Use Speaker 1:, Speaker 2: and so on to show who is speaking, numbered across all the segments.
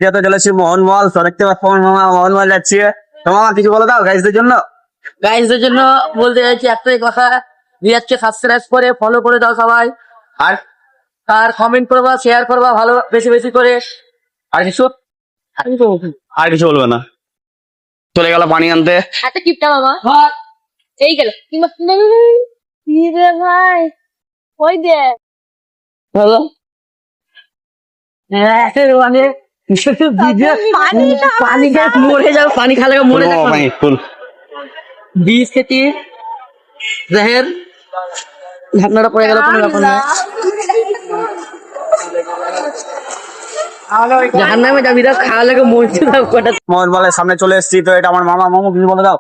Speaker 1: তো চলেছি মোহন মল, তো দেখতে পাচ্ছ আমার মামা মোহন মল যাচ্ছি। তো মামা কিছু বলে দাও গাইজদের জন্য।
Speaker 2: গাইজদের জন্য বলতে চাইছি একটাই কথা, রিয়াজকে সাবস্ক্রাইব করে ফলো করে দাও সবাই,
Speaker 1: আর
Speaker 2: আর কমেন্ট করবা, শেয়ার করবা ভালো বেশি বেশি করে।
Speaker 1: আর কিছু আর কিছু বলবে না। চলে গেল পানি আনতে।
Speaker 3: একটা কিপটা মামা এই গেল কি রে ভাই, ওই দে
Speaker 2: বলো মানে পানি খেয়ে মরে যাও, পানি খালে মরে যাও।
Speaker 1: ফুল
Speaker 2: বীজ খেতে জাহের ঢাকনাটা পড়ে গেল, কোনো ব্যাপার না। জাহান নামে যাবি না, খাওয়া লাগে মরতে দাও কটা।
Speaker 1: মোহন মলের সামনে চলে এসেছি। তো এটা আমার মামা, মামু কিছু বলে দাও।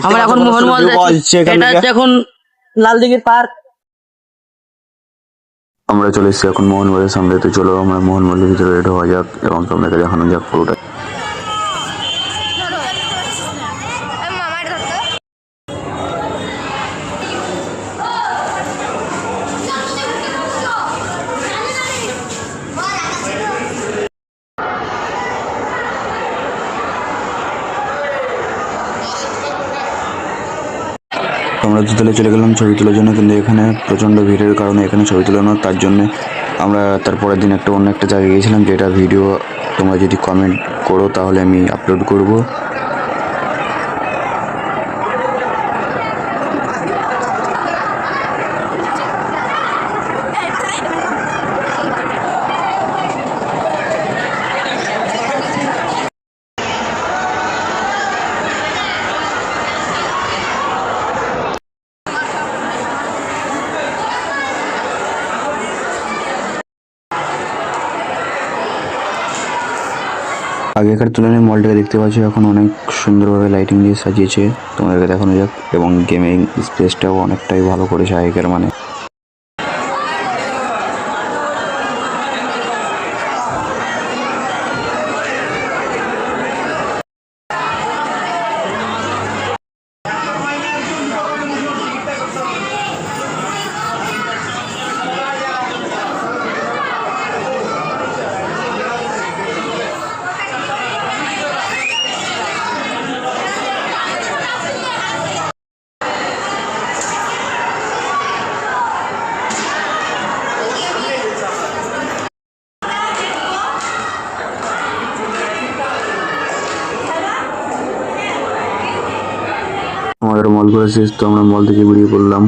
Speaker 2: আমরা এখন মোহন মল যাচ্ছি, এটা হচ্ছে এখন লালদিঘির পার্ক।
Speaker 4: আমরা চলে এসেছি এখন মোহনবাড়ির সামনে। তো চলো আমরা মোহনবাড়ির ভিতরে রেড হওয়া যাক এবং তোমাদেরকে দেখানো যাক পুরোটা। আমরা দুতলে চলে গেলাম ছবি তোলার জন্য, কিন্তু এখানে প্রচণ্ড ভিড়ের কারণে এখানে ছবি তোলা না। তার জন্য আমরা তারপরের দিন অন্য একটা জায়গায় গিয়েছিলাম, যেটা ভিডিও তোমরা যদি কমেন্ট করো তাহলে আমি আপলোড করব। আগেকার তুলনায় মলটাকে দেখতে পাচ্ছ এখন অনেক সুন্দরভাবে লাইটিং দিয়ে সাজিয়েছে, তোমাদেরকে দেখানো যাক। এবং গেমিং স্পেসটাও অনেকটাই ভালো করেছে আগেকার মানে। আমাদের মল ঘোরা শেষ, তো আমরা মল থেকে বেরিয়ে পড়লাম।